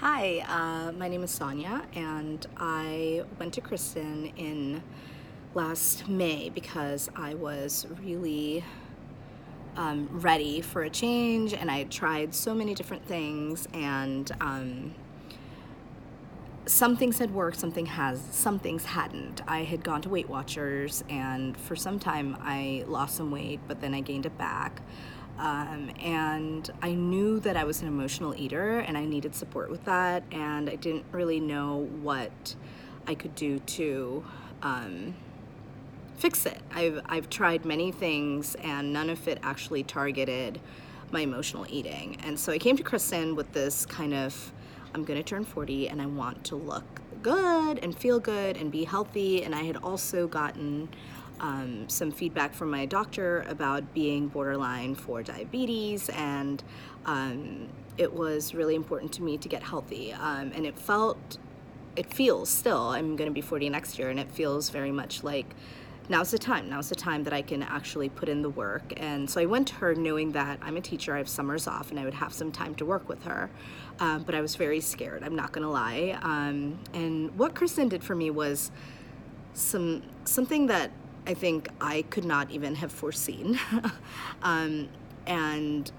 Hi, my name is Sonia, and I went to Kristen in last May because I was really ready for a change, and I had tried so many different things, and some things had worked, some things hadn't. I had gone to Weight Watchers, and for some time I lost some weight, but then I gained it back. And I knew that I was an emotional eater and I needed support with that, and I didn't really know what I could do to fix it. I've tried many things and none of it actually targeted my emotional eating. And so I came to Kristen with this kind of, I'm gonna turn 40 and I want to look good and feel good and be healthy. And I had also gotten some feedback from my doctor about being borderline for diabetes, and it was really important to me to get healthy. And it feels still, I'm gonna be 40 next year, and it feels very much like now's the time that I can actually put in the work. And so I went to her knowing that I'm a teacher, I have summers off, and I would have some time to work with her. But I was very scared, I'm not gonna lie. And what Kristen did for me was something that I think I could not even have foreseen. And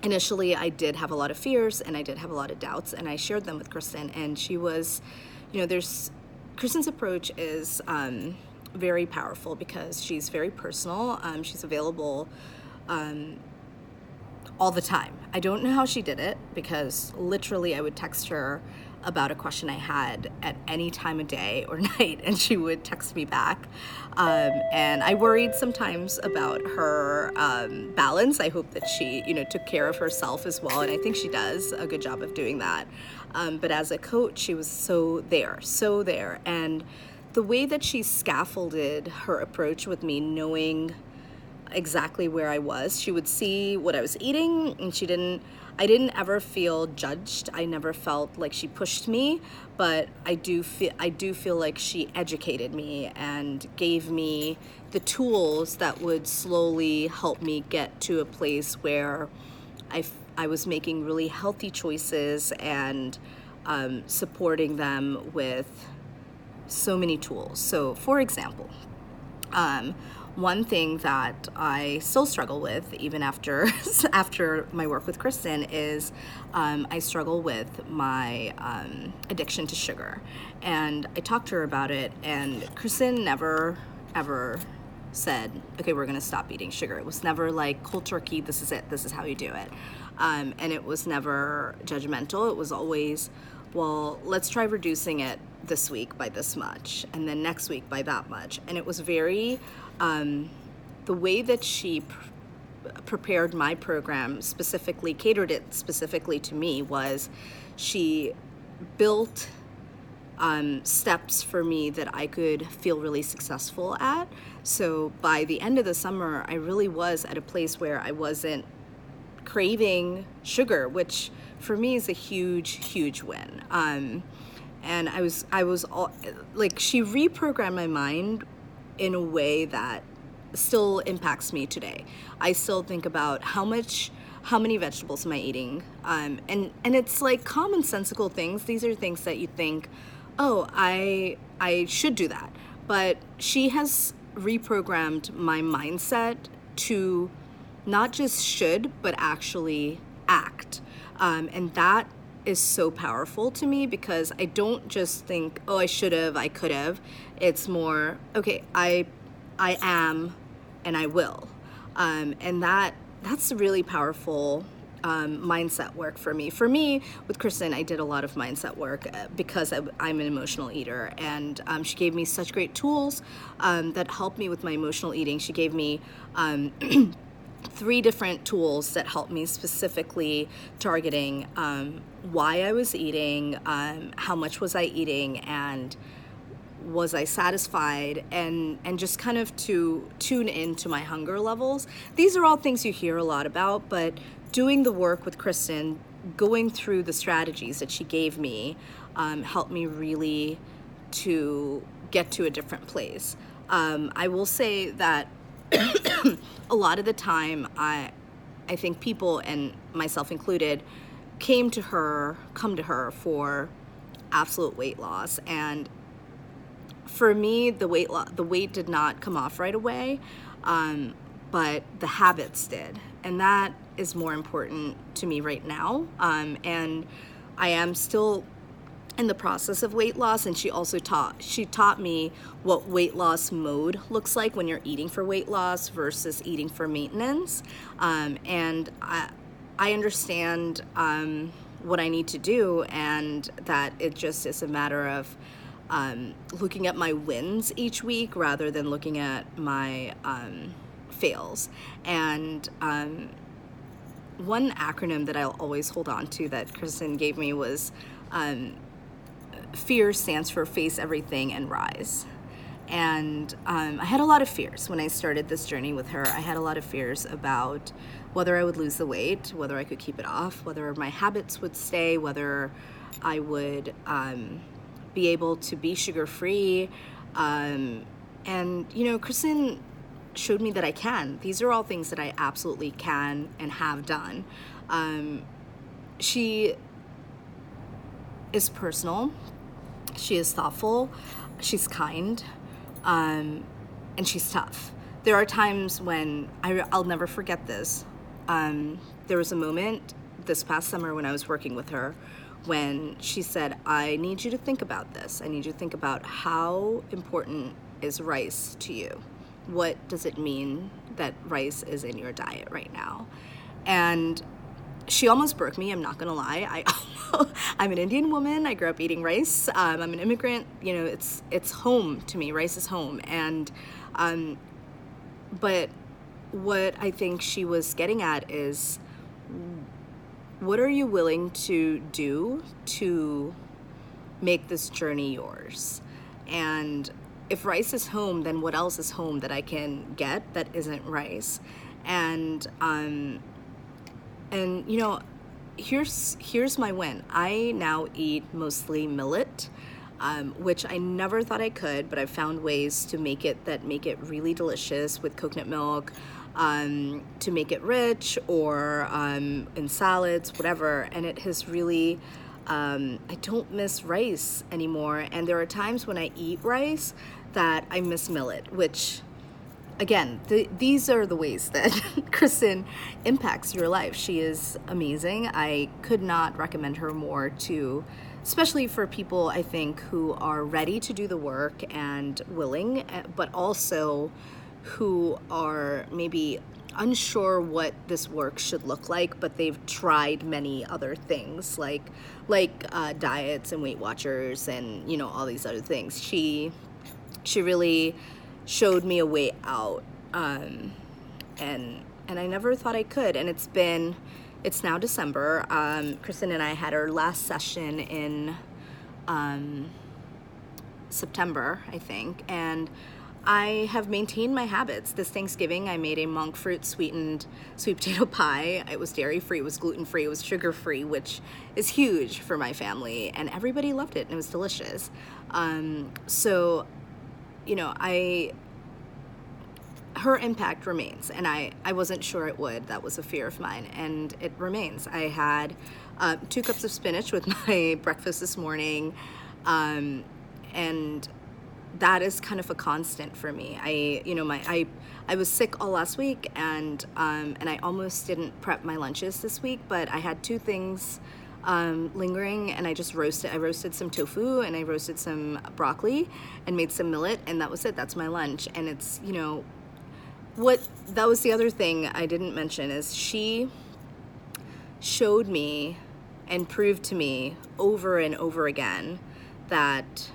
initially I did have a lot of fears and I did have a lot of doubts, and I shared them with Kristen, and she was, Kristen's approach is very powerful because she's very personal. She's available all the time. I don't know how she did it, because literally I would text her about a question I had at any time of day or night, and she would text me back. And I worried sometimes about her balance. I hope that she, took care of herself as well, and I think she does a good job of doing that. But as a coach, she was so there. And the way that she scaffolded her approach with me, knowing exactly where I was, she would see what I was eating, and I didn't ever feel judged. I never felt like she pushed me, but I do feel like she educated me and gave me the tools that would slowly help me get to a place where I was making really healthy choices and supporting them with so many tools. So for example, one thing that I still struggle with, even after my work with Kristen, is I struggle with my addiction to sugar. And I talked to her about it, and Kristen never, ever said, okay, we're gonna stop eating sugar. It was never like cold turkey, this is it, this is how you do it. And it was never judgmental. It was always, well, let's try reducing it this week by this much, and then next week by that much. And it was very, the way that she prepared my program, catered it specifically to me, was she built steps for me that I could feel really successful at. So by the end of the summer, I really was at a place where I wasn't craving sugar, which for me is a huge win. And I was like, she reprogrammed my mind in a way that still impacts me today. I still think about how many vegetables am I eating? And it's like commonsensical things. These are things that you think, oh, I should do that. But she has reprogrammed my mindset to not just should, but actually act. And that is so powerful to me, because I don't just think, oh, I should have, I could have. It's more, okay, I am, and I will. And that's really powerful mindset work for me. For me, with Kristen, I did a lot of mindset work because I'm an emotional eater, and she gave me such great tools that helped me with my emotional eating. She gave me 3 different tools that helped me specifically targeting why I was eating, how much was I eating, and was I satisfied, and just kind of to tune into my hunger levels. These are all things you hear a lot about, but doing the work with Kristen, going through the strategies that she gave me, helped me really to get to a different place. I will say that a lot of the time, I think people, and myself included, come to her for absolute weight loss. And for me, the weight did not come off right away, but the habits did. And that is more important to me right now. And I am still in the process of weight loss, and she taught me what weight loss mode looks like when you're eating for weight loss versus eating for maintenance. And I understand what I need to do, and that it just is a matter of looking at my wins each week rather than looking at my fails. And one acronym that I'll always hold on to that Kristen gave me was FEAR stands for face everything and rise. And I had a lot of fears when I started this journey with her. I had a lot of fears about whether I would lose the weight, whether I could keep it off, whether my habits would stay, whether I would be able to be sugar-free. And, Kristen showed me that I can. These are all things that I absolutely can and have done. She is personal. She is thoughtful. She's kind. And she's tough. There are times when I'll never forget this. There was a moment this past summer when I was working with her when she said, I need you to think about this. I need you to think about how important is rice to you. What does it mean that rice is in your diet right now? And she almost broke me, I'm not gonna lie. I'm an Indian woman, I grew up eating rice. I'm an immigrant, it's home to me, rice is home. And, but what I think she was getting at is, what are you willing to do to make this journey yours? And if rice is home, then what else is home that I can get that isn't rice? And here's my win. I now eat mostly millet, which I never thought I could, but I've found ways to make it really delicious with coconut milk, to make it rich, or in salads, whatever. And it has really, I don't miss rice anymore. And there are times when I eat rice that I miss millet, which, again, these are the ways that Kristen impacts your life. She is amazing. I could not recommend her more especially for people, I think, who are ready to do the work and willing, but also who are maybe unsure what this work should look like, but they've tried many other things like diets and Weight Watchers and all these other things. She really showed me a way out, and I never thought I could. And it's now December. Kristen and I had our last session in September, I think, and I have maintained my habits. This Thanksgiving, I made a monk fruit sweetened sweet potato pie. It was dairy-free, it was gluten-free, it was sugar-free, which is huge for my family, and everybody loved it, and it was delicious. Her impact remains, and I wasn't sure it would. That was a fear of mine, and it remains. I had 2 cups of spinach with my breakfast this morning, and that is kind of a constant for me. I was sick all last week, and I almost didn't prep my lunches this week, but I had 2 things lingering, and I roasted some tofu, and I roasted some broccoli and made some millet, and that was it. That's my lunch. And it's, that was the other thing I didn't mention, is she showed me and proved to me over and over again that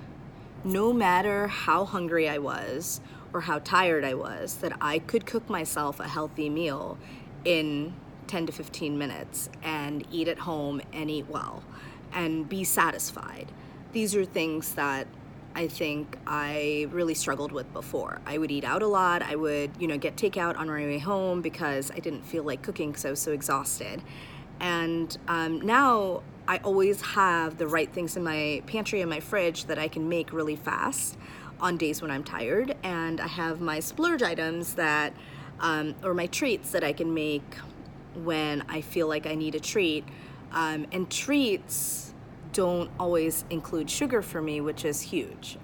no matter how hungry I was or how tired I was, that I could cook myself a healthy meal in 10 to 15 minutes and eat at home and eat well and be satisfied. These are things that I think I really struggled with before. I would eat out a lot. I would, get takeout on my way home because I didn't feel like cooking because I was so exhausted. And now I always have the right things in my pantry and my fridge that I can make really fast on days when I'm tired. And I have my splurge items that, or my treats that I can make when I feel like I need a treat And treats don't always include sugar for me, which is huge.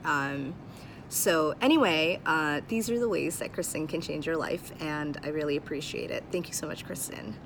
So anyway, these are the ways that Kristen can change your life, and I really appreciate it. Thank you so much, Kristen.